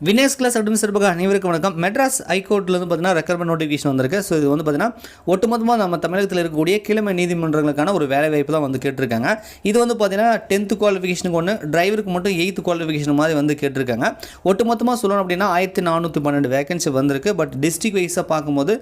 Vinesh class அப்படின்னு சிறப்பாக அனைவருக்கும் வணக்கம். மெட்ராஸ் ஹைகோர்ட்லேருந்து பார்த்தீங்கன்னா ரெக்கமெண்ட் நோட்டிஃபிகேஷன் வந்திருக்கு. ஸோ இது வந்து பார்த்தீங்கன்னா ஒட்டுமொத்தமாக நம்ம தமிழகத்தில் இருக்கக்கூடிய கீழமை நீதிமன்றங்களுக்கான ஒரு வேலை வாய்ப்பு தான் வந்து கேட்டிருக்காங்க. இது வந்து பார்த்தீங்கன்னா 10th குவாலிஃபிகேஷனுக்கு ஒன்று, டிரைவருக்கு மட்டும் 8th குவாலிஃபிகேஷன் மாதிரி வந்து கேட்டிருக்காங்க. ஒட்டுமொத்தமாக சொல்லணும் அப்படின்னா 1412 வேகன்சி வந்திருக்கு. பட் டிஸ்ட்ரிக் வைஸாக பார்க்கும்போது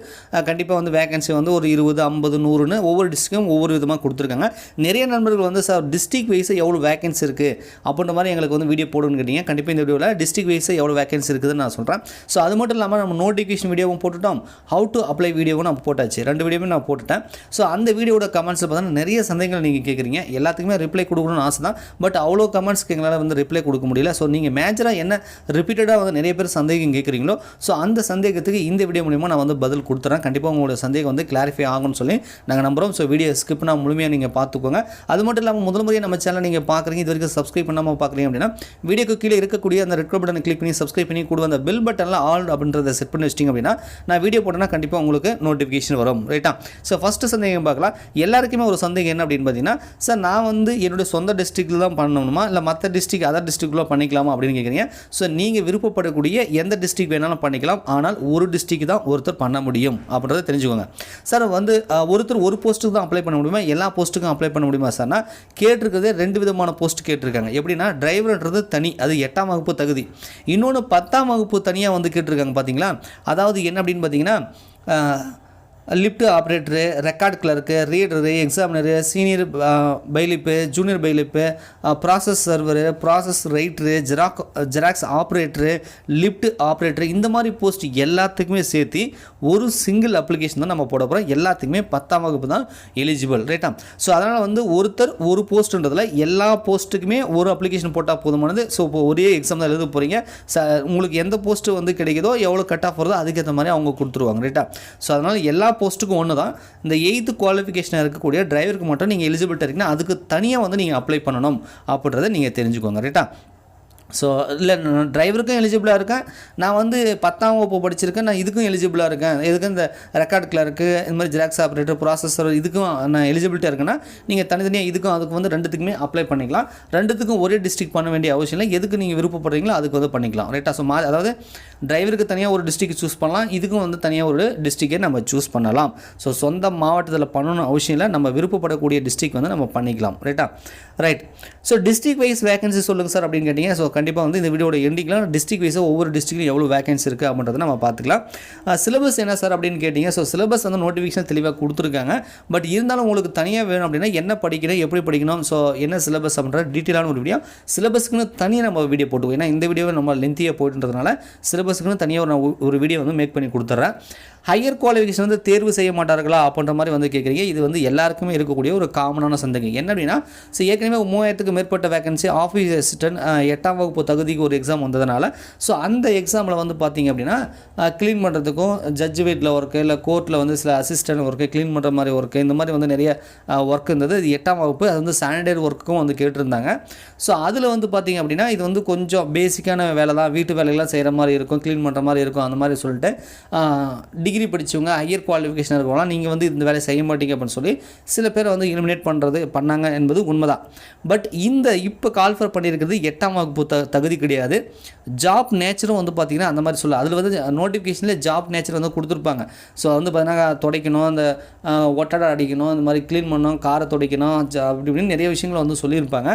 கண்டிப்பாக வந்து வேகன்சி வந்து ஒரு 20, 50, 100ன்னு ஒவ்வொரு டிஸ்ட்ரிக்கும் ஒவ்வொரு விதமாக கொடுத்துருக்காங்க. நிறைய நண்பர்கள் வந்து சார் டிஸ்ட்ரிக் வைஸாக எவ்வளோ வேகன்சி இருக்குது அப்படின்ற மாதிரி எங்களுக்கு வந்து வீடியோ போடுன்னு கேட்டீங்க. கண்டிப்பாக இந்த வீடியோவில் டிஸ்ட்ரிக் வைஸாக எவ்வளோ வேகன்சி இருக்குதுன்னு நான் சொல்கிறேன். ஸோ அது மட்டும் இல்லாமல் நம்ம நோட்டிஃபிகேஷன் வீடியோவும் போட்டுட்டோம், ஹவு டு அப்ளை வீடியோவும் நம்ம போட்டாச்சு. 2 வீடியோவும் நான் போட்டுட்டேன். ஸோ அந்த வீடியோட கமெண்ட்ஸில் பார்த்தீங்கன்னா நிறைய சந்தேகங்கள் நீங்கள் கேட்குறீங்க. எல்லாத்துக்குமே ரிப்ளை கொடுக்கணும்னு ஆசை தான். பட் அவ்வளோ கமெண்ட்ஸ்க்கு எங்களால் வந்து ரிப்ளை கொடுக்க முடியல. ஸோ நீங்கள் மேஜராக என்ன ரிப்பீட்டடாக வந்து நிறைய பேர் சந்தேகம் கேட்குறீங்களோ ஸோ அந்த சந்தேகத்துக்கு இந்த வீடியோ மூலிமா நான் வந்து பதில் கொடுத்துறேன். கண்டிப்பாக உங்களோட சந்தேகம் வந்து கிளாரிஃபை ஆகும்னு சொல்லி நாங்கள் நம்புகிறோம். ஸோ வீடியோ ஸ்கிப் பண்ணால் முழுமையாக நீங்கள் பார்த்துக்கோங்க. அது மட்டும் இல்லாமல் முதல் முறையாக நம்ம சேனல் நீங்கள் பார்க்குறீங்க, இது வரைக்கும் சப்ஸ்கிரைப் பண்ணாமல் பார்க்குறீங்க அப்படின்னா வீடியோக்கு கீழே இருக்கக்கூடிய அந்த ரெட் பட்டனை கிளிக் பண்ணி சப்ஸ்கிரைப் பண்ணி கூட அந்த பெல் பட்டனில் ஆல் அப்படின்றத செட் பண்ணி வச்சிட்டிங்க அப்படின்னா நான் வீடியோ போட்டேன்னா கண்டிப்பாக உங்களுக்கு நோட்டிஃபிகேஷன் வரும். ரைட்டா? ஸோ ஃபஸ்ட்டு சந்தேகம் பார்க்கலாம். எல்லாருக்குமே ஒரு சந்தேகம் என்ன அப்படின்னு பார்த்தீங்கன்னா, சார் நான் வந்து என்னுடைய சொந்த டிஸ்ட்ரிக்டில் தான் பண்ணணுமா இல்லை மற்ற டிஸ்ட்ரிக் அதர் டிஸ்ட்ரிக்டில் பண்ணிக்கலாமா அப்படின்னு கேட்குறீங்க. ஸோ நீங்கள் விருப்பப்படக்கூடிய எந்த டிஸ்ட்ரிக் வேணாலும் பண்ணிக்கலாம். ஆனால் ஒரு டிஸ்ட்ரிக் தான் ஒருத்தர் பண்ண முடியும் அப்படின்றத தெரிஞ்சுக்கோங்க. சார் வந்து ஒருத்தர் ஒரு போஸ்ட்டுக்கு தான் அப்ளை பண்ண முடியுமா, எல்லா போஸ்ட்டுக்கும் அப்ளை பண்ண முடியுமா சார்னா கேட்டிருக்கிறதே 2 விதமான போஸ்ட் கேட்டிருக்காங்க. எப்படின்னா டிரைவர்ன்றது தனி, அது 8ஆம் வகுப்பு தகுதி. இன்னொன்று 10ஆம் வகுப்பு தனியாக வந்து கேட்டிருக்காங்க. பார்த்தீங்களா? அதாவது என்ன அப்படின்னு பார்த்தீங்கன்னா lift operator, record clerk, reader, examiner, senior bailiff, junior bailiff, process server, process writer, Xerox operator, lift operator, இந்த மாதிரி போஸ்ட் எல்லாத்துக்குமே சேர்த்து ஒரு சிங்கிள் அப்ளிகேஷன் தான் நம்ம போட போகிறோம். எல்லாத்துக்குமே 10ஆம் வகுப்பு தான் எலிஜிபிள். ரைட்டா? ஸோ அதனால் வந்து ஒருத்தர் ஒரு போஸ்ட்டுன்றதில் எல்லா போஸ்ட்டுக்குமே ஒரு அப்ளிகேஷன் போட்டால் போதுமானது. ஸோ இப்போ ஒரே எக்ஸாம் தான் எழுத போகிறீங்க. உங்களுக்கு எந்த போஸ்ட்டு வந்து கிடைக்குதோ எவ்வளோ கட் ஆஃப் வருதோ அதுக்கேற்ற மாதிரி அவங்க கொடுத்துருவாங்க. ரைட்டா? ஸோ அதனால் எல்லா போஸ்ட்டுக்கும் ஒன்று தான். இந்த 8th குவாலிஃபிகேஷன் இருக்கக்கூடிய டிரைவருக்கு மட்டும் நீங்கள் எலிஜிபிலிட்டி இருக்குன்னா அதுக்கு தனியாக வந்து நீங்கள் அப்ளை பண்ணணும் அப்படின்றத நீங்கள் தெரிஞ்சுக்கோங்க. ரைட்டா? ஸோ இல்லை நான் டிரைவருக்கும் எலிஜிபிளாக இருக்கேன், நான் வந்து 10ஆம் வகுப்பு படிச்சிருக்கேன், நான் இதுக்கும் எலிஜிபிளாக இருக்கேன், இதுக்கும் இந்த ரெக்கார்ட் கிளர்க்கு, இந்த மாதிரி ஜெராக்ஸ் ஆப்ரேட்டர், ப்ராசஸர் இதுக்கும் நான் எலிஜிபிலிட்டியாக இருக்குன்னா நீங்கள் தனித்தனியாக இதுக்கும் அதுக்கு வந்து 2த்துக்குமே அப்ளை பண்ணிக்கலாம். 2த்துக்கும் ஒரே டிஸ்ட்ரிக்ட் பண்ண வேண்டிய அவசியம் இல்லை. எதுக்கு நீங்கள் விருப்பப்படுறீங்களோ அதுக்கு வந்து பண்ணிக்கலாம். ரைட்டா? ஸோ அதாவது டிரைவருக்கு தனியாக ஒரு டிஸ்ட்ரிக்ட் சூஸ் பண்ணலாம், இதுக்கும் வந்து தனியாக ஒரு டிஸ்ட்ரிக்டே நம்ம சூஸ் பண்ணலாம். ஸோ சொந்த மாவட்டத்தில் பண்ணணும் அவசியம் இல்லை, நம்ம விருப்பப்படக்கூடிய டிஸ்ட்ரிக்ட் வந்து நம்ம பண்ணிக்கலாம். ரைட்டா? Right. So district wise vacancy சொல்லுங்கள் சார் அப்படின்னு கேட்டிங்க. ஸோ கண்டிப்பாக வந்து இந்த வீடியோட எண்டிங்கில் டிஸ்ட்ரிக்ட் வைஸாக ஒவ்வொரு டிஸ்ட்ரிக்ட்லையும் எவ்வளோ வேகன்சி இருக்குது அப்படின்றத நம்ம பார்த்துக்கலாம். சிலபஸ் என்ன சார் அப்படின்னு கேட்டிங்க. ஸோ சிலபஸ் வந்து நோட்டிஃபிகேஷன் தெளிவாக கொடுத்துருக்காங்க. பட் இருந்தாலும் உங்களுக்கு தனியாக வேணும் அப்படின்னா என்ன படிக்கணும், எப்படி படிக்கணும், ஸோ என்ன சிலபஸ் அப்படின்ற டீட்டெயிலான ஒரு வீடியோ சிலபஸ்க்குன்னு தனியாக நம்ம வீடியோ போட்டுவோம். ஏன்னா இந்த வீடியோவை நம்ம லென்த்தியாக போயிட்டுன்றதுனால சிலபஸ்க்குன்னு தனியாக ஒரு வீடியோ வந்து மேக் பண்ணி கொடுத்துட்றேன். ஹையர் குவாலிஃபிகேஷன் வந்து தேர்வு செய்ய மாட்டார்களா அப்படின்ற மாதிரி வந்து கேட்குறீங்க. இது வந்து எல்லாருக்குமே இருக்கக்கூடிய ஒரு காமனான சந்தேகம். என்ன அப்படின்னா, ஸோ ஏற்கனவே 3000க்கு மேற்பட்ட வேகன்சி ஆஃபீஸ் அசிஸ்டன்ட் 8ஆம் வகுப்பு தகுதிக்கு ஒரு எக்ஸாம் வந்ததுனால ஸோ அந்த எக்ஸாமில் வந்து பார்த்திங்க அப்படின்னா க்ளீன் பண்ணுறதுக்கும் ஜட்ஜ் வீட்டில் ஒர்க்கு இல்லை கோர்ட்டில் வந்து சில அசிஸ்டன்ட் ஒர்க்கு, க்ளீன் பண்ணுற மாதிரி ஒர்க்கு, இந்த மாதிரி வந்து நிறைய ஒர்க் இருந்தது. இது 8ஆம் வகுப்பு, அது வந்து சானிடரி ஒர்க்குக்கும் வந்து கேட்டிருந்தாங்க. ஸோ அதில் வந்து பார்த்திங்க அப்படின்னா இது வந்து கொஞ்சம் பேசிக்கான வேலை தான், வீட்டு வேலைகள்லாம் செய்கிற மாதிரி இருக்கும், க்ளீன் பண்ணுற மாதிரி இருக்கும். அந்த மாதிரி சொல்லிட்டு டிகிரி படித்தவங்க ஹையர் குவாலிஃபிகேஷன் இருக்கவங்களாம் நீங்கள் வந்து இந்த வேலையை செய்ய மாட்டீங்க அப்படின்னு சொல்லி சில பேர் வந்து எலிமினேட் பண்ணாங்க என்பது உண்மைதான். பட் இந்த இப்போ கால்ஃபர் பண்ணியிருக்கிறது 8ஆம் வகுப்பு தகுதி கிடையாது. ஜாப் நேச்சரும் வந்து பார்த்திங்கன்னா அந்த மாதிரி சொல்ல அதில் வந்து நோட்டிஃபிகேஷனில் ஜாப் நேச்சர் வந்து கொடுத்துருப்பாங்க. ஸோ வந்து பார்த்தீங்கன்னா துடைக்கணும், அந்த ஒட்டடை அடிக்கணும், இந்த மாதிரி க்ளீன் பண்ணணும், காரை துடைக்கணும், அப்படி இப்படின்னு நிறைய விஷயங்களை வந்து சொல்லியிருப்பாங்க.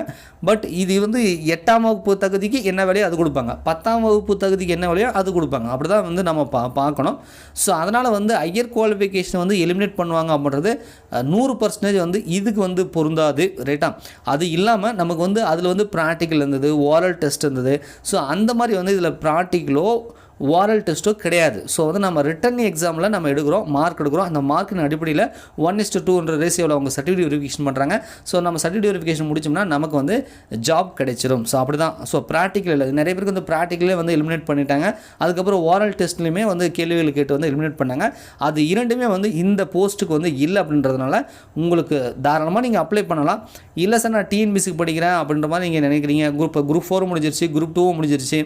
பட் இது வந்து 8ஆம் வகுப்பு தகுதிக்கு என்ன வேலையோ அது கொடுப்பாங்க, 10ஆம் வகுப்பு தகுதிக்கு என்ன வேலையோ அது கொடுப்பாங்க. அப்படி தான் வந்து நம்ம பார்க்கணும். ஸோ அதனால் வந்து ஹையர் குவாலிஃபிகேஷன் வந்து எலிமினேட் பண்ணுவாங்க அப்படின்றது 100% வந்து இதுக்கு வந்து பொருந்தாது. ரைட்டா? அது இல்லாமல் நமக்கு வந்து அதில் வந்து ப்ராக்டிக்கல் இருந்தது, ஓரல் டெஸ்ட் இருந்தது. ஸோ அந்த மாதிரி வந்து இதில் ப்ராக்டிக்கலோ ஓரல் டெஸ்ட்டோ கிடையாது. ஸோ வந்து நம்ம ரிட்டன் எக்ஸாமில் நம்ம மார்க் எடுக்கிறோம். அந்த மார்க்கின் அடிப்படையில் 1:2 ரேஷியோவில் அவங்க சர்டிஃபிகேட் வெரிஃபிகேஷன் பண்ணுறாங்க. ஸோ நம்ம சர்டிஃபிகேட் வெரிஃபிகேஷன் முடிச்சோம்னா நமக்கு வந்து ஜாப் கிடைச்சிரும். ஸோ அப்படி தான். ஸோ ப்ராக்டிக்கல் இல்லை, நிறைய பேருக்கு வந்து ப்ராக்டிக்கலே வந்து எலிமினேட் பண்ணிட்டாங்க. அதுக்கப்புறம் ஓரல் டெஸ்ட்லையுமே வந்து கேள்விகள் கேட்டு வந்து எலிமினேட் பண்ணாங்க. அது இரண்டுமே வந்து இந்த போஸ்ட்டுக்கு வந்து இல்லை அப்படின்றதுனால உங்களுக்கு தாராளமாக நீங்கள் அப்ளை பண்ணலாம். இல்லை சார் நான் டிஎன்பிசிக்கு படிக்கிறேன் அப்படின்ற மாதிரி நீங்கள் நினைக்கிறீங்க, குரூப் 4 முடிஞ்சிருச்சு, குரூப் 2 முடிஞ்சிருச்சு,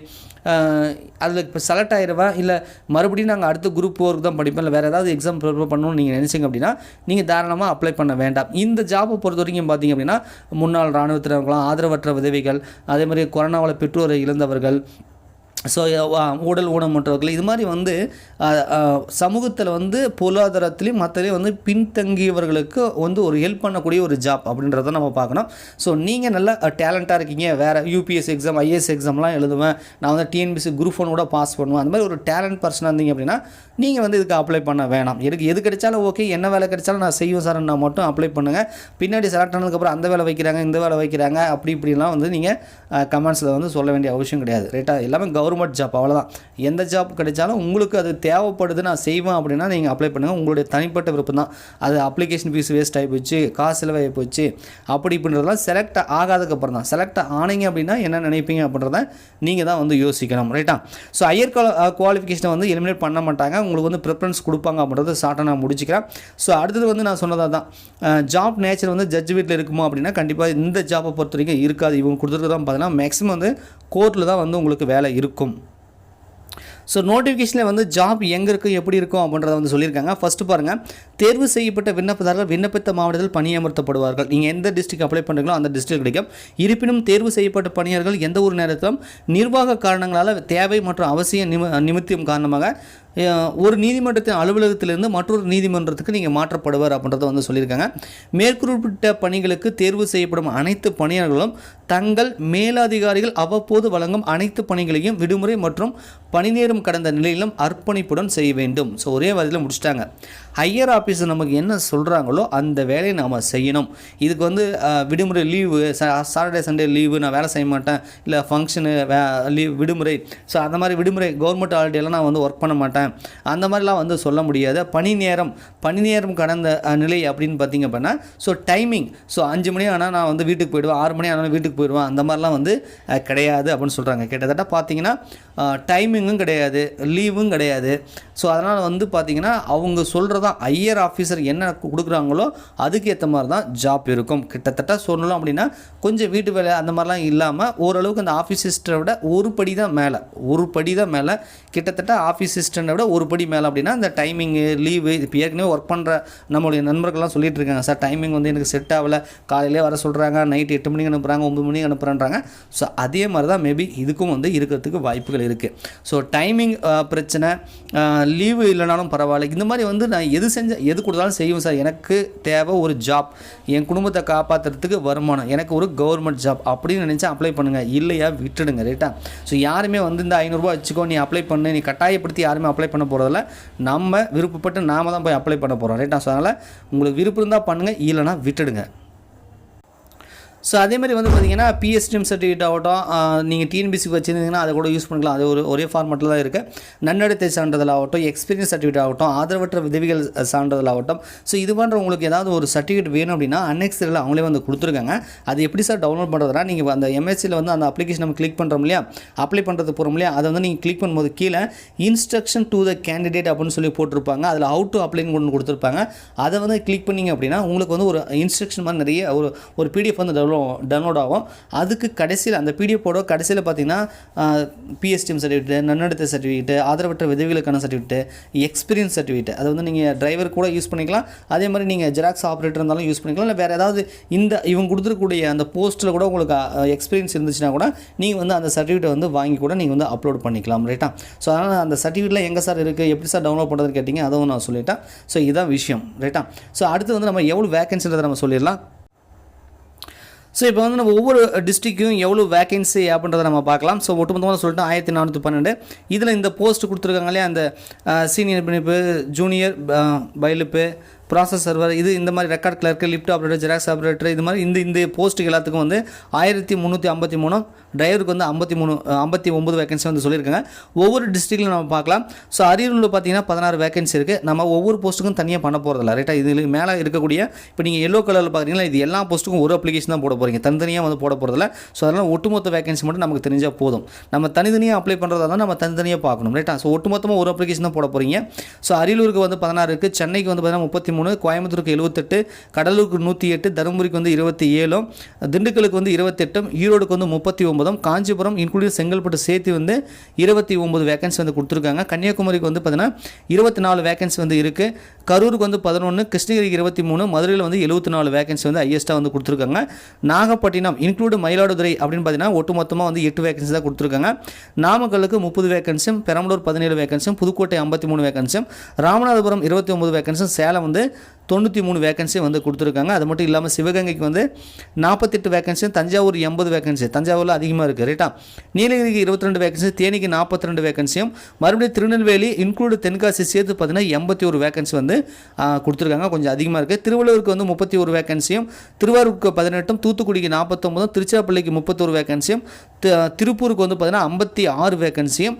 அதில் இப்போ செலக்ட் ஆகிடுவேன், இல்லை மறுபடியும் நாங்கள் அடுத்த குரூப் 4க்கு தான் படிப்போம், இல்லை வேறு ஏதாவது எக்ஸாம் ப்ரிப்பேர் பண்ணணும்னு நீங்கள் நினச்சிங்க அப்படின்னா நீங்கள் தாராளமாக அப்ளை பண்ண வேண்டாம். இந்த ஜாப்பை பொறுத்த வரைக்கும் பார்த்தீங்க அப்படின்னா முன்னாள் இராணுவத்தினர்களாம், ஆதரவற்ற விதவைகள், அதே மாதிரி கொரோனாவில் பெற்றோரை இழந்தவர்கள், ஸோ உடல் ஊனமுற்றவர்கள், இது மாதிரி வந்து சமூகத்தில் வந்து பொருளாதாரத்துலேயும் மற்றலையும் வந்து பின்தங்கியவர்களுக்கு வந்து ஒரு ஹெல்ப் பண்ணக்கூடிய ஒரு ஜாப் அப்படின்றத நம்ம பார்க்கணும். ஸோ நீங்கள் நல்லா டேலண்ட்டாக இருக்கீங்க, வேறு யூபிஎஸ் எக்ஸாம் ஐஏஎஸ் எக்ஸாம்லாம் எழுதுவேன், நான் வந்து டிஎன்பிசி குரூப் 1 கூட பாஸ் பண்ணுவேன், அந்த மாதிரி ஒரு டேலண்ட் பர்சனாக இருந்தீங்க அப்படின்னா நீங்கள் வந்து இதுக்கு அப்ளை பண்ண வேணாம். எனக்கு எது கிடைச்சாலும் ஓகே, என்ன வேலை கிடைச்சாலும் நான் செய்வேன் சார், நான் மட்டும் அப்ளை பண்ணுங்கள். பின்னாடி செலக்ட் ஆனதுக்கப்புறம் அந்த வேலை வைக்கிறாங்க, இந்த வேலை வைக்கிறாங்க, அப்படி இப்படிலாம் வந்து நீங்கள் கமெண்ட்ஸில் வந்து சொல்ல வேண்டிய அவசியம் கிடையாது. ரைட்டாக எல்லாமே கவர்மெண்ட் ஜாப், அவ்வளோதான். எந்த ஜாப் கிடைச்சாலும் உங்களுக்கு அது தேவைப்படுது, நான் செய்வேன் அப்படின்னா நீங்கள் அப்ளை பண்ணுங்கள். உங்களுடைய தனிப்பட்ட விருப்பம் தான். அது அப்ளிகேஷன் ஃபீஸ் வேஸ்ட் ஆகி போச்சு, காசு செலவாகி போச்சு, அப்படி இப்படின்றதெல்லாம் செலக்ட் ஆகாததுக்கப்புறம் தான். செலக்ட் ஆனீங்க அப்படின்னா என்ன நினைப்பீங்க அப்படின்றத நீங்கள் தான் வந்து யோசிக்கணும். ரைட்டா? ஸோ ஹையர் குவாலிஃபிகேஷனை வந்து எலிமினேட் பண்ண மாட்டாங்க, உங்களுக்கு வந்து ப்ரிஃபரன்ஸ் கொடுப்பாங்க அப்படின்றத ஷார்ட்டாக நான் முடிச்சுக்கிறேன். ஸோ அடுத்தது வந்து நான் சொன்னதாக தான், ஜாப் நேச்சர் வந்து ஜட்ஜ் வீட்டில் இருக்குமா அப்படின்னா கண்டிப்பாக இந்த ஜாப்பை பொறுத்த வரைக்கும் இருக்காது. இவங்க கொடுத்துருக்கு தான் பார்த்தீங்கன்னா மேக்ஸிமம் வந்து கோர்ட்டில் தான் வந்து உங்களுக்கு வேலை இருக்கும். ஸோ நோட்டிஃபிகேஷனில் வந்து ஜாப் எங்கே இருக்கும், எப்படி இருக்கும் அப்படின்றத வந்து சொல்லியிருக்காங்க. ஃபஸ்ட்டு பாருங்கள், தேர்வு செய்யப்பட்ட விண்ணப்பதாரர்கள் விண்ணப்பித்த மாவட்டத்தில் பணியமர்த்தப்படுவார்கள். நீங்கள் எந்த டிஸ்ட்ரிக்ட் அப்ளை பண்ணுறீங்களோ அந்த டிஸ்ட்ரிக்ட் கிடைக்கும். இருப்பினும் தேர்வு செய்யப்பட்ட பணியாளர்கள் எந்த ஒரு நேரத்திலும் நிர்வாக காரணங்களால் தேவை மற்றும் அவசிய நிமித்தம் காரணமாக ஒரு நீதிமன்றத்தின் அலுவலகத்திலிருந்து மற்றொரு நீதிமன்றத்துக்கு நீங்கள் மாற்றப்படுவார் அப்படின்றத வந்து சொல்லியிருக்காங்க. மேற்குறிப்பிட்ட பணிகளுக்கு தேர்வு செய்யப்படும் அனைத்து பணியாளர்களும் தங்கள் மேலதிகாரிகள் அவ்வப்போது வழங்கும் அனைத்து பணிகளையும் விடுமுறை மற்றும் பணி நேரம் கடந்த நிலையிலும் அர்ப்பணிப்புடன் செய்ய வேண்டும். ஸோ ஒரே வரியில் முடிச்சிட்டாங்க. ஹையர் ஆஃபீஸர் நமக்கு என்ன சொல்கிறாங்களோ அந்த வேலையை நாம் செய்யணும். இதுக்கு வந்து விடுமுறை லீவு, சாட்டர்டே சண்டே லீவு, நான் வேலை செய்ய மாட்டேன், இல்லை ஃபங்க்ஷனு லீவ் விடுமுறை, ஸோ அந்த மாதிரி விடுமுறை கவர்மெண்ட் ஹாலிடேலாம் நான் வந்து ஒர்க் பண்ண மாட்டேன், அந்த மாதிரிலாம் வந்து சொல்ல முடியாது. பணி நேரம் கடந்த நிலை அப்படின்னு பார்த்திங்க அப்படின்னா ஸோ டைமிங், ஸோ 5 மணி ஆனால் நான் வந்து வீட்டுக்கு போயிடுவேன், 6 மணி ஆனாலும் வீட்டுக்கு போயிடுவேன், அந்த மாதிரிலாம் வந்து கிடையாது அப்படின்னு சொல்கிறாங்க. கிட்டத்தட்ட பார்த்திங்கன்னா டைமிங்கும் கிடையாது, லீவும் கிடையாது. ஸோ அதனால் வந்து பார்த்திங்கன்னா அவங்க சொல்கிறதான் ஹையர் ஆஃபீஸர் என்ன கொடுக்குறாங்களோ அதுக்கு ஏற்ற மாதிரி தான் ஜாப் இருக்கும். கிட்டத்தட்ட சொல்லணும் அப்படின்னா கொஞ்சம் வீட்டு வேலை அந்த மாதிரிலாம் இல்லாமல் ஓரளவுக்கு அந்த ஆஃபீஸ் சிஸ்டரை விட ஒரு படி தான் மேலே, கிட்டத்தட்ட ஆஃபீஸ் சிஸ்டரை விட ஒரு படி மேலே அப்படின்னா இந்த டைமிங்கு லீவு. இப்போ ஏற்கனவே ஒர்க் பண்ணுற நம்மளுடைய நண்பர்கள்லாம் சொல்லிட்டு இருக்காங்க, சார் டைமிங் வந்து எனக்கு செட் ஆகலை, காலையிலே வர சொல்கிறாங்க, நைட்டு 8 மணிக்கு அனுப்புகிறாங்க, 9 மணிக்கு அனுப்புகிறாங்க. ஸோ அதே மாதிரி தான் மேபி இதுக்கும் வந்து இருக்கிறதுக்கு வாய்ப்புகள் இருக்குது. ஸோ டைமிங் பிரச்சனை, லீவு இல்லைனாலும் பரவாயில்ல, இந்த மாதிரி வந்து நான் எது கொடுத்தாலும் செய்வேன் சார், எனக்கு தேவை ஒரு ஜாப், என் குடும்பத்தை காப்பாற்றுறதுக்கு வருமானம், எனக்கு ஒரு கவர்மெண்ட் ஜாப் அப்படின்னு நினச்சா அப்ளை பண்ணுங்கள், இல்லையா விட்டுடுங்க. ரைட்டா? ஸோ யாருமே வந்து இந்த 500 ரூபா வச்சுக்கோ நீ அப்ளை பண்ணு, நீ கட்டாயப்படுத்தி யாருமே அப்ளை பண்ண போகிறதில்ல, நம்ம விருப்பப்பட்டு நாம தான் போய் அப்ளை பண்ண போகிறோம். ரைட்டா? ஸோ அதனால் உங்களுக்கு விருப்பம் இருந்தால் பண்ணுங்கள், இல்லைனா விட்டுடுங்க. ஸோ அதேமாதிரி வந்து பார்த்திங்கன்னா பிஎஸ்டிஎம் சர்டிஃபிகேட் ஆகட்டும், நீங்கள் டிஎன்பிசிக்கு வச்சுருந்தீங்கன்னா அதை கூட யூஸ் பண்ணிக்கலாம். அது ஒரே ஃபார்மெட்டில் தான் இருக்குது. நன்னடத்தை சான்றிதழ் ஆகட்டும், எக்ஸ்பீரியன்ஸ் சர்டிஃபிகேட் ஆகட்டும், ஆதரவற்ற விதவிகள் சான்றிதழ் ஆகட்டும். ஸோ இது போன்ற உங்களுக்கு ஏதாவது ஒரு சர்டிஃபிகேட் வேணும் அப்படின்னா அன்னெக்ஸில் அவங்களே வந்து கொடுத்துருக்காங்க. அது எப்படி சார் டவுன்லோட் பண்ணுறதுனா, நீங்கள் அந்த எம்எஸ்சியில் வந்து அந்த அப்ளிகேஷன் நம்ம கிளிக் பண்ணுறோம் இல்லையா, அப்ளை பண்ணுறது போகிறோம் இல்லையா, அதை வந்து நீங்கள் கிளிக் பண்ணும்போது கீழே இன்ஸ்ட்ரக்ஷன் டு த கேண்டிடேட் அப்படின்னு சொல்லி போட்டிருப்பாங்க. அதில் ஹவு டு அப்ளைன்னு கொண்டு கொடுத்துருப்பாங்க. அதை வந்து கிளிக் பண்ணிங்க அப்படின்னா உங்களுக்கு வந்து ஒரு இன்ஸ்ட்ரக்ஷன் மாதிரி நிறைய ஒரு பிடிஎஃப் வந்து டவுன்லோட் ஆகும். அதுக்கு கடைசியில் அந்த பிடிஎஃபோட கடைசியில் பார்த்தீங்கன்னா பிஎஸ்டிஎம் சர்டிஃபிகேட், நன்னடத்தை சர்டிஃபிகேட், ஆதரவற்ற விதவிகளுக்கான சர்டிஃபிகேட், எக்ஸ்பீரியன்ஸ் சர்டிஃபிகேட், அது வந்து நீங்கள் டிரைவர் கூட யூஸ் பண்ணிக்கலாம். அதே மாதிரி நீங்கள் ஜெராக்ஸ் ஆப்ரேட்டர் இருந்தாலும் யூஸ் பண்ணிக்கலாம். இல்லை வேறு ஏதாவது இவங்க கொடுத்துருக்கூடிய அந்த போஸ்ட்டில் கூட உங்களுக்கு எக்ஸ்பீரியன்ஸ் இருந்துச்சுன்னா கூட நீங்கள் வந்து அந்த சர்டிஃபிகேட் வந்து வாங்கி கூட நீங்கள் வந்து அப்லோட் பண்ணிக்கலாம். ரைட்டா? ஸோ அதனால் அந்த சர்டிஃபிகேட்டில் எங்கே சார் இருக்குது, எப்படி சார் டவுன்லோட் பண்ணுறதுன்னு கேட்டிங்க, அதுவும் நான் சொல்லிட்டேன். ஸோ இதுதான் விஷயம். ரைட்டா? ஸோ அடுத்து வந்து நம்ம எவ்வளோ வேகன்சின்றதை நம்ம சொல்லிடலாம். ஸோ இப்போ வந்து நம்ம ஒவ்வொரு டிஸ்ட்ரிக்கும் எவ்வளோ வேகன்சி அப்படின்றத நம்ம பார்க்கலாம். ஸோ ஒட்டுமொத்தமாக சொல்லிட்டு 1412 இதில் இந்த போஸ்ட் கொடுத்துருக்காங்க இல்லையா, அந்த senior பிணிப்பு, junior bailiff, process server, இந்த மாதிரி record clerk, lift operator, xerox operator, இது மாதிரி இந்த போஸ்ட்டுக்கு எல்லாத்துக்கும் வந்து 1353, டிரைவருக்கு வந்து 59 வேகன்சி வந்து சொல்லியிருக்காங்க. ஒவ்வொரு டிஸ்ட்ரிக்டில் நம்ம பார்க்கலாம். ஸோ அரியலூரில் பார்த்தீங்கன்னா 16 வேகன்சி இருக்குது. நம்ம ஒவ்வொரு போஸ்ட்டுக்கும் தனியாக பண்ண போகிறதில்ல. ரைட்டா? இதில் மேலே இருக்கக்கூடிய இப்போ நீங்கள் எல்லோ கலரில் பார்க்குறீங்களா, இது எல்லா போஸ்ட்டுக்கும் ஒரு அப்ளிகேஷன் தான் போட போகிறீங்க, தனித்தனியாக வந்து போட போகிறதில்ல. ஸோ அதனால் ஒட்டுமொத்த வேகன்சி மட்டும் நமக்கு தெரிஞ்சால் போதும். நம்ம தனித்தனியாக அப்ளை பண்ணுறதா தான் நம்ம தனித்தனியாக பார்க்கணும். ரைட்டா? ஸோ ஒட்டுமொத்தமாக ஒரு அப்ளிகேஷன் தான் போட போகிறீங்க. ஸோ அரியலூருக்கு வந்து 16 இருக்குது, சென்னைக்கு வந்து பார்த்தீங்கன்னா 33, கோயம்புத்தூருக்கு 78, கடலூருக்கு 108, தருமபுரிக்கு வந்து 27, திண்டுக்கலுக்கு வந்து 28, ஈரோடுக்கு வந்து 39, 19, காஞ்சிபுரம் இன்க்ளூடிங் செங்கல்பட்டு சேர்த்து வந்து 29 வேகன்சி வந்து கொடுத்துருக்காங்க. கன்னியாகுமரிக்கு வந்து பார்த்தீங்கன்னா 24 வேகன்சி வந்து இருக்குது. கரூருக்கு வந்து 11, கிருஷ்ணகிரிக்கு 23, மதுரையில் வந்து 74 வேகன்சி வந்து ஹையஸ்ட்டாக வந்து கொடுத்துருக்காங்க. நாகப்பட்டினம் இன்க்ளூடு மயிலாடுதுறை அப்படின்னு பார்த்தீங்கன்னா ஒட்டுமொத்தமாக வந்து 8 வேகன்சி தான் கொடுத்துருக்காங்க. நாமக்கலுக்கு 30 வேகன்சியும், பெரம்பலூர் 17 வேகன்சியும், புதுக்கோட்டை 53 வேகன்சியும், ராமநாதபுரம் 29 வேகன்சியும், சேலம் வந்து 93 வேகன்சி வந்து கொடுத்துருக்காங்க. அது மட்டும் இல்லாமல் சிவகங்கைக்கு வந்து 48 வேகன்சியும், தஞ்சாவூர் 80 வேகன்சி, தஞ்சாவூரில் அதிகமாக இருக்குது ரைட்டா. நீலகிரிக்கு 22 வேகன்சி, தேனிக்கு 42 வேகன்சியும், மறுபடியும் திருநெல்வேலி இன்க்ளூடு தென்காசி சேர்த்து பார்த்தீங்கன்னா 81 வேகன்சி வந்து கொடுத்துருக்காங்க. கொஞ்சம் அதிகமாக இருக்குது. திருவள்ளூருக்கு வந்து 31 வேகன்சியும், திருவாரூருக்கு 18, தூத்துக்குடிக்கு 49, திருச்சிராப்பள்ளிக்கு 31 வேகன்சியும், திருப்பூருக்கு வந்து பார்த்தீங்கன்னா 56 வேகன்சியும்,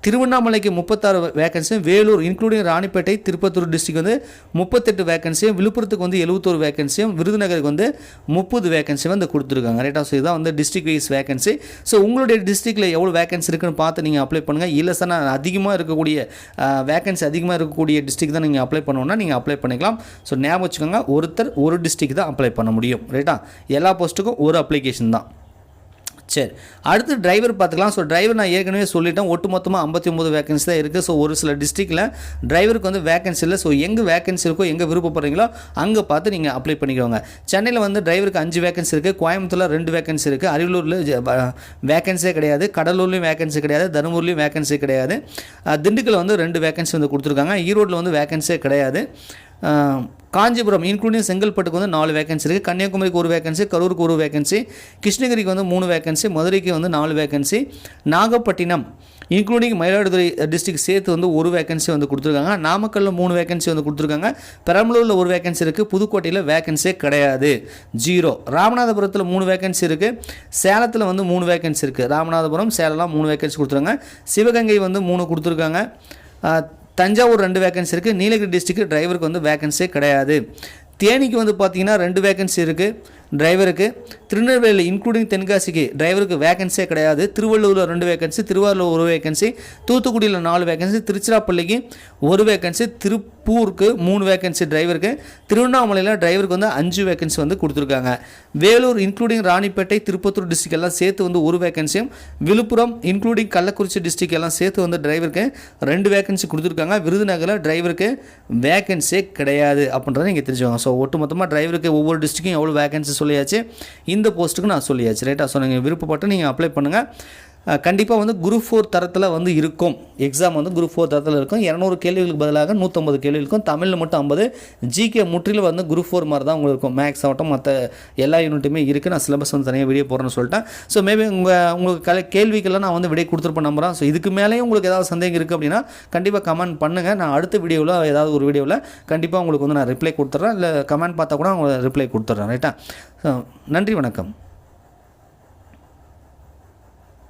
திருவண்ணாமலைக்கு 36 வேகன்சியும், வேலூர் இன்க்ளூடிங் ராணிப்பேட்டை திருப்பத்தூர் டிஸ்ட்ரிக் வந்து 38 வேகன்சியும், விழுப்புரத்துக்கு வந்து 71 வேகன்சியும், விருதுநகருக்கு வந்து 30 வேகன்சியும் வந்து கொடுத்துருக்காங்க ரைட்டா. ஸோ இதுதான் வந்து டிஸ்ட்ரிக் வைஸ் வேகன்சி. ஸோ உங்களுடைய டிஸ்ட்ரிக்டில் எவ்வளோ வேகன்சி இருக்குன்னு பார்த்து நீங்கள் அப்ளை பண்ணுங்கள். இல்லை சார் நான் அதிகமாக இருக்கக்கூடிய வேகன்சி அதிகமாக இருக்கக்கூடிய டிஸ்ட்ரிக் தான் நீங்கள் அப்ளை பண்ணணுன்னா நீங்கள் அப்ளை பண்ணிக்கலாம். ஸோ ஞாபகம் வச்சுக்கோங்க, ஒருத்தர் ஒரு டிஸ்ட்ரிக் தான் அப்ளை பண்ண முடியும் ரைட்டா. எல்லா போஸ்ட்டுக்கும் ஒரு அப்ளிகேஷன் தான். சரி, அடுத்து டிரைவர் பார்த்துக்கலாம். ஸோ டிரைவர் நான் ஏற்கனவே சொல்லிட்டேன், ஒட்டு மொத்தமாக 59 வேகன்சி தான் இருக்குது. ஸோ ஒரு சில டிஸ்ட்ரிக்டில் டிரைவருக்கு வந்து வேகன்சி இல்லை. ஸோ எங்கே வேகன்சி இருக்கோ, எங்கே விருப்பப்படுறீங்களோ அங்கே பார்த்து நீங்கள் அப்ளை பண்ணிக்கோங்க. சென்னையில் வந்து டிரைவருக்கு 5 வேகன்சி இருக்குது, கோயம்புத்தூரில் 2 வேகன்சி இருக்குது, அரியலூரில் வேகன்சியே கிடையாது, கடலூர்லேயும் வேகன்சி கிடையாது, தருமபுரிலையும் வேகன்சி கிடையாது, திண்டுக்கல் வந்து 2 வேகன்சி வந்து கொடுத்துருக்காங்க, ஈரோட்டில் வந்து வேகன்சியே கிடையாது, காஞ்சிபுரம் இன்க்ளூடிங் செங்கல்பட்டுக்கு வந்து 4 வேகன்சி இருக்குது, கன்னியாகுமரிக்கு 1 வேகன்சி, கரூருக்கு 1 வேகன்சி, கிருஷ்ணகிரிக்கு வந்து 3 வேகன்சி, மதுரைக்கு வந்து 4 vacancy, Nagapattinam including Mayiladuthurai district சேர்த்து வந்து 1 வேகன்சி வந்து கொடுத்துருக்காங்க, நாமக்கல்லில் 3 வேகன்சி வந்து கொடுத்துருக்காங்க, பெரம்பலூரில் 1 வேகன்சி இருக்குது, புதுக்கோட்டையில் வேகன்சியே கிடையாது 0, ராமநாதபுரத்தில் 3 வேகன்சி இருக்குது, சேலத்தில் வந்து 3 வேகன்சி இருக்குது, ராமநாதபுரம் சேலம்லாம் 3 வேகன்சி கொடுத்துருக்காங்க, சிவகங்கை வந்து 3 கொடுத்துருக்காங்க, தஞ்சாவூர் 2 வேகன்சி இருக்குது, நீலகிரி டிஸ்ட்ரிக்ட் டிரைவருக்கு வந்து வேகன்சியே கிடையாது, தேனிக்கு வந்து பார்த்தீங்கன்னா 2 வேகன்சி இருக்குது டிரைவருக்கு, திருநெல்வேலி இன்க்ளூடிங் தென்காசிக்கு டிரைவருக்கு வேகன்சியே கிடையாது, திருவள்ளூரில் 2 வேகன்சி, திருவாரூரில் 1 வேகன்சி, தூத்துக்குடியில் 4 வேகன்சி, திருச்சிராப்பள்ளிக்கு 1 வேகன்சி, திருப்பூருக்கு 3 வேகன்சி டிரைவருக்கு, திருவண்ணாமலையில் டிரைவருக்கு வந்து 5 வேகன்சி வந்து கொடுத்துருக்காங்க, வேலூர் இன்க்ளூடிங் ராணிப்பேட்டை திருப்பத்தூர் டிஸ்ட்ரிக் எல்லாம் சேர்த்து வந்து 1 வேகன்சியும், விழுப்புரம் இன்க்ளூடிங் கள்ளக்குறிச்சி டிஸ்ட்ரிக் எல்லாம் சேர்த்து வந்து டிரைவருக்கு 2 வேகன்சி கொடுத்துருக்காங்க, விருதுநகரில் டிரைவருக்கு வேகன்சியே கிடையாது அப்படின்றத நீங்கள் தெரிஞ்சுக்கோங்க. ஸோ ஒட்டுமொத்தமாக டிரைவருக்கு ஒவ்வொரு டிஸ்ட்ரிக்கும் எவ்வளோ வேகன்சி சொல்லியாச்சு, இந்த போஸ்ட்டுக்கு நான் சொல்லியாச்சு ரைட்டா. ஸோ நீங்கள் விருப்பப்பட்டு நீங்கள் அப்ளை பண்ணுங்கள். கண்டிப்பாக வந்து குரூப் 4 தரத்தில் வந்து இருக்கும், எக்ஸாம் வந்து குரூப் 4 தரத்தில் இருக்கும். 200 கேள்விகளுக்கு பதிலாக 150 கேள்வி இருக்கும், தமிழில் மட்டும் 50, ஜிகே முற்றிலும் வந்து குரூப் 4 மாதிரி தான் உங்களுக்கு இருக்கும். மேக்ஸ் ஆகட்டும் மற்ற எல்லா யூனிட்டுமே இருக்குது. நான் சிலபஸ் வந்து தனியாக வீடியோ போடுறேன்னு சொல்லிட்டேன். ஸோ மேபி உங்களுக்கு கேள்விக்கெல்லாம் நான் வந்து விடை கொடுத்துருப்பேன் நம்புகிறேன். ஸோ இதுக்கு மேலேயும் உங்களுக்கு ஏதாவது சந்தேகம் இருக்குது அப்படின்னா கண்டிப்பாக கமெண்ட் பண்ணுங்கள். நான் அடுத்த வீடியோவில் ஏதாவது ஒரு வீடியோவில் கண்டிப்பாக உங்களுக்கு வந்து நான் ரிப்ளை கொடுத்துட்றேன், இல்லை கமெண்ட் பார்த்தா கூட உங்களுக்கு ரிப்ளை கொடுத்துட்றேன் ரைட்டா. ஸோ நன்றி, வணக்கம்.